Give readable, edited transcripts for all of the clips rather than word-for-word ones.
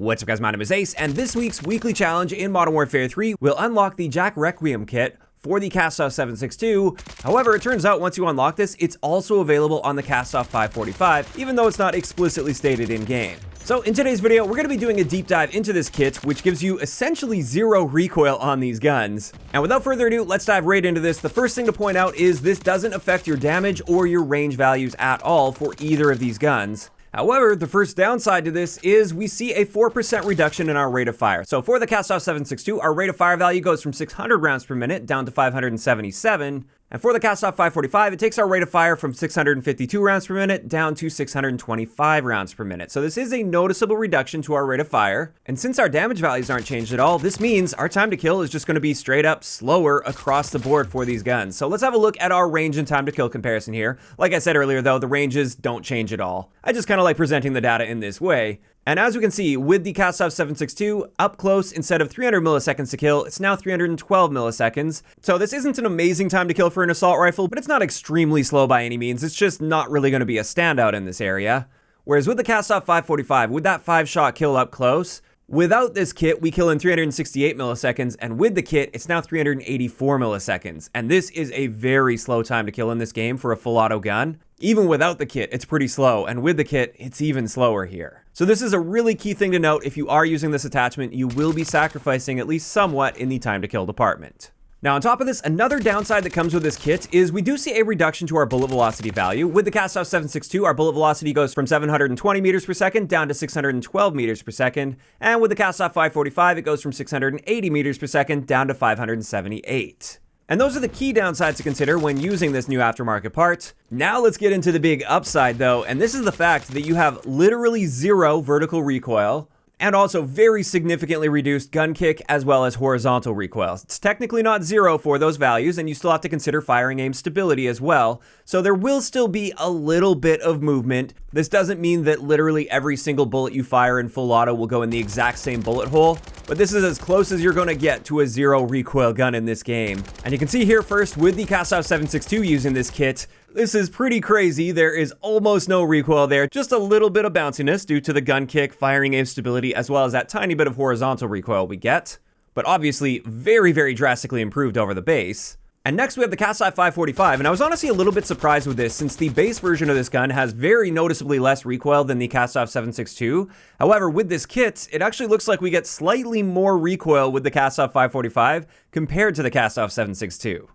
What's up guys, my name is Ace, and this week's weekly challenge in Modern Warfare 3 will unlock the JAK Requiem Kit for the Kastov 762. However, it turns out once you unlock this, it's also available on the Kastov 545, even though it's not explicitly stated in-game. So in today's video, we're going to be doing a deep dive into this kit, which gives you essentially zero recoil on these guns. And without further ado, let's dive right into this. The first thing to point out is this doesn't affect your damage or your range values at all for either of these guns. However, the first downside to this is we see a 4% reduction in our rate of fire. So for the Kastov 762, our rate of fire value goes from 600 rounds per minute down to 577. And for the Kastov 545, it takes our rate of fire from 652 rounds per minute down to 625 rounds per minute. So this is a noticeable reduction to our rate of fire. And since our damage values aren't changed at all, this means our time to kill is just going to be straight up slower across the board for these guns. So let's have a look at our range and time to kill comparison here. Like I said earlier though, the ranges don't change at all. I just kind of like presenting the data in this way. And as we can see, with the Kastov 762, up close, instead of 300 milliseconds to kill, it's now 312 milliseconds. So this isn't an amazing time to kill for an assault rifle, but it's not extremely slow by any means. It's just not really going to be a standout in this area. Whereas with the Kastov 545, with that 5-shot kill up close, without this kit, we kill in 368 milliseconds, and with the kit, it's now 384 milliseconds. And this is a very slow time to kill in this game for a full auto gun. Even without the kit, it's pretty slow, and with the kit, it's even slower here. So this is a really key thing to note. If you are using this attachment, you will be sacrificing at least somewhat in the time to kill department. Now on top of this, another downside that comes with this kit is we do see a reduction to our bullet velocity value. With the Kastov 762, our bullet velocity goes from 720 meters per second down to 612 meters per second. And with the Kastov 545, it goes from 680 meters per second down to 578. And those are the key downsides to consider when using this new aftermarket part. Now let's get into the big upside though, and this is the fact that you have literally zero vertical recoil, and also very significantly reduced gun kick as well as horizontal recoil. It's technically not zero for those values, and you still have to consider firing aim stability as well. So there will still be a little bit of movement. This doesn't mean that literally every single bullet you fire in full auto will go in the exact same bullet hole, but this is as close as you're going to get to a zero recoil gun in this game. And you can see here first with the Kastov 762 using this kit, this is pretty crazy. There is almost no recoil there, just a little bit of bounciness due to the gun kick, firing aim stability, as well as that tiny bit of horizontal recoil we get. But obviously very, very drastically improved over the base. And next we have the Kastov 545, and I was honestly a little bit surprised with this since the base version of this gun has very noticeably less recoil than the Kastov 762. However, with this kit, it actually looks like we get slightly more recoil with the Kastov 545 compared to the Kastov 762.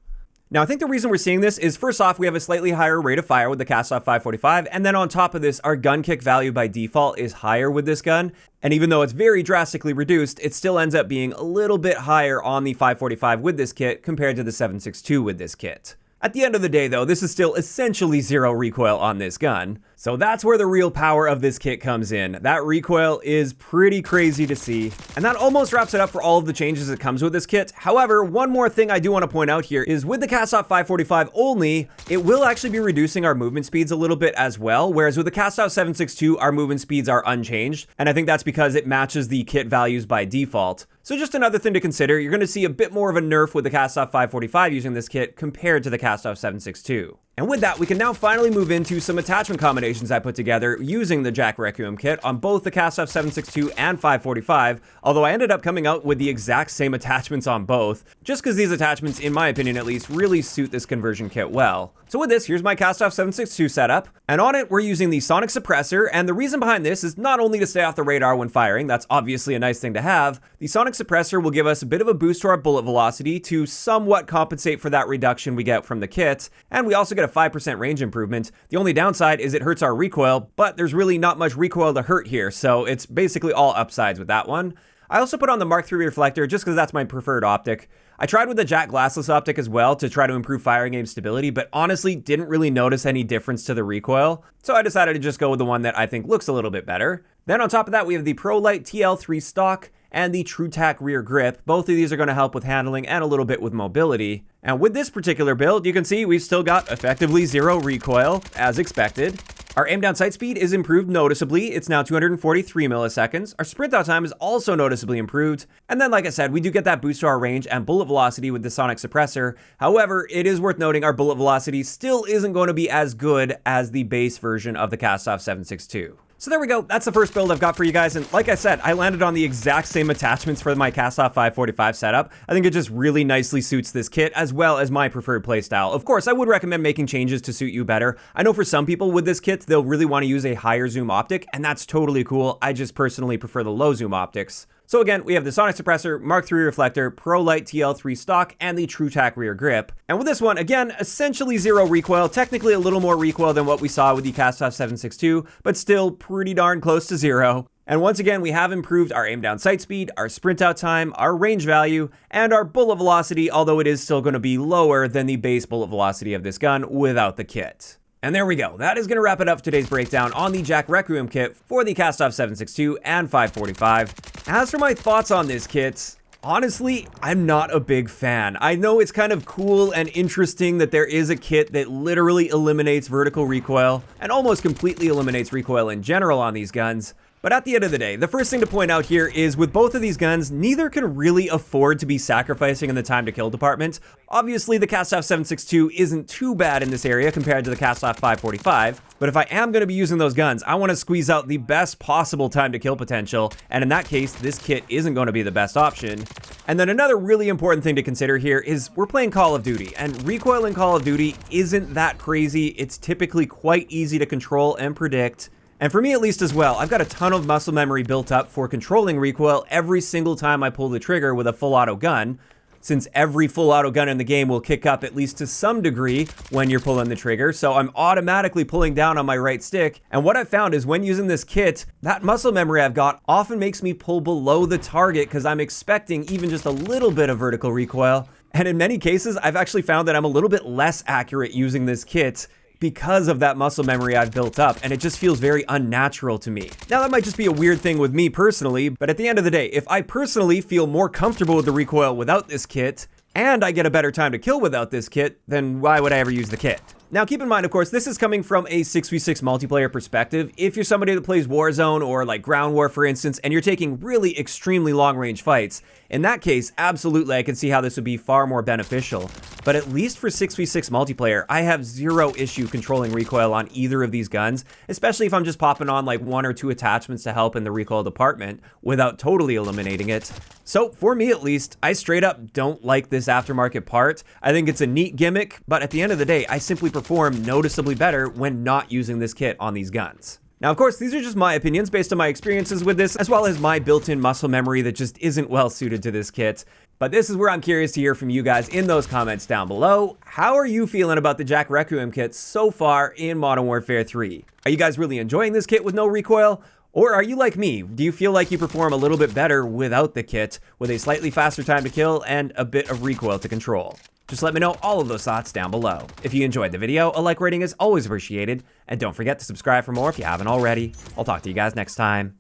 Now, I think the reason we're seeing this is, first off, we have a slightly higher rate of fire with the Kastov 545, and then on top of this, our gun kick value by default is higher with this gun, and even though it's very drastically reduced, it still ends up being a little bit higher on the 545 with this kit compared to the 762 with this kit. At the end of the day, though, this is still essentially zero recoil on this gun. So that's where the real power of this kit comes in. That recoil is pretty crazy to see. And that almost wraps it up for all of the changes that comes with this kit. However, one more thing I do want to point out here is with the Kastov 545 only, it will actually be reducing our movement speeds a little bit as well. Whereas with the Kastov 762, our movement speeds are unchanged. And I think that's because it matches the kit values by default. So just another thing to consider, you're going to see a bit more of a nerf with the Kastov 545 using this kit compared to the Kastov 762. And with that, we can now finally move into some attachment combinations I put together using the JAK Requiem Kit on both the Kastov 762 and 545, although I ended up coming out with the exact same attachments on both, just because these attachments, in my opinion at least, really suit this conversion kit well. So with this, here's my Kastov 762 setup, and on it, we're using the sonic suppressor, and the reason behind this is not only to stay off the radar when firing, that's obviously a nice thing to have. The sonic suppressor will give us a bit of a boost to our bullet velocity to somewhat compensate for that reduction we get from the kit, and we also get a 5% range improvement. The only downside is it hurts our recoil, but there's really not much recoil to hurt here, so it's basically all upsides with that one. I also put on the Mark III reflector just because that's my preferred optic. I tried with the JAK glassless optic as well to try to improve firing aim stability, but honestly didn't really notice any difference to the recoil, so I decided to just go with the one that I think looks a little bit better. Then on top of that, we have the ProLite TL3 stock and the TrueTac rear grip. Both of these are going to help with handling and a little bit with mobility. And with this particular build, you can see we've still got effectively zero recoil, as expected. Our aim down sight speed is improved noticeably. It's now 243 milliseconds. Our sprint out time is also noticeably improved. And then, like I said, we do get that boost to our range and bullet velocity with the sonic suppressor. However, it is worth noting our bullet velocity still isn't going to be as good as the base version of the Kastov 762. So there we go, that's the first build I've got for you guys, and like I said, I landed on the exact same attachments for my Kastov 545 setup. I think it just really nicely suits this kit, as well as my preferred playstyle. Of course, I would recommend making changes to suit you better. I know for some people with this kit, they'll really want to use a higher zoom optic, and that's totally cool. I just personally prefer the low zoom optics. So again, we have the Sonic Suppressor, Mark III Reflector, Pro Light TL3 stock, and the TrueTac rear grip. And with this one, again, essentially zero recoil, technically a little more recoil than what we saw with the Kastov 762, but still pretty darn close to zero. And once again, we have improved our aim down sight speed, our sprint out time, our range value, and our bullet velocity, although it is still going to be lower than the base bullet velocity of this gun without the kit. And there we go. That is going to wrap it up for today's breakdown on the JAK Requiem Kit for the Kastov 762 and 545. As for my thoughts on this kit, honestly, I'm not a big fan. I know it's kind of cool and interesting that there is a kit that literally eliminates vertical recoil and almost completely eliminates recoil in general on these guns. But at the end of the day, the first thing to point out here is with both of these guns, neither can really afford to be sacrificing in the time to kill department. Obviously, the Kastov 762 isn't too bad in this area compared to the Kastov 545, but if I am going to be using those guns, I want to squeeze out the best possible time to kill potential, and in that case, this kit isn't going to be the best option. And then another really important thing to consider here is we're playing Call of Duty, and recoil in Call of Duty isn't that crazy. It's typically quite easy to control and predict. And for me at least as well, I've got a ton of muscle memory built up for controlling recoil every single time I pull the trigger with a full auto gun, since every full auto gun in the game will kick up at least to some degree when you're pulling the trigger, so I'm automatically pulling down on my right stick. And what I've found is when using this kit, that muscle memory I've got often makes me pull below the target because I'm expecting even just a little bit of vertical recoil. And in many cases, I've actually found that I'm a little bit less accurate using this kit because of that muscle memory I've built up, and it just feels very unnatural to me. Now, that might just be a weird thing with me personally, but at the end of the day, if I personally feel more comfortable with the recoil without this kit, and I get a better time to kill without this kit, then why would I ever use the kit? Now, keep in mind, of course, this is coming from a 6v6 multiplayer perspective. If you're somebody that plays Warzone or like Ground War, for instance, and you're taking really extremely long-range fights, in that case, absolutely, I can see how this would be far more beneficial. But at least for 6v6 multiplayer, I have zero issue controlling recoil on either of these guns, especially if I'm just popping on like one or two attachments to help in the recoil department without totally eliminating it. So for me at least, I straight up don't like this aftermarket part. I think it's a neat gimmick, but at the end of the day, I simply perform noticeably better when not using this kit on these guns. Now, of course, these are just my opinions based on my experiences with this, as well as my built-in muscle memory that just isn't well suited to this kit. But this is where I'm curious to hear from you guys in those comments down below. How are you feeling about the JAK Requiem kit so far in Modern Warfare 3? Are you guys really enjoying this kit with no recoil? Or are you like me? Do you feel like you perform a little bit better without the kit, with a slightly faster time to kill and a bit of recoil to control? Just let me know all of those thoughts down below. If you enjoyed the video, a like rating is always appreciated, and don't forget to subscribe for more if you haven't already. I'll talk to you guys next time.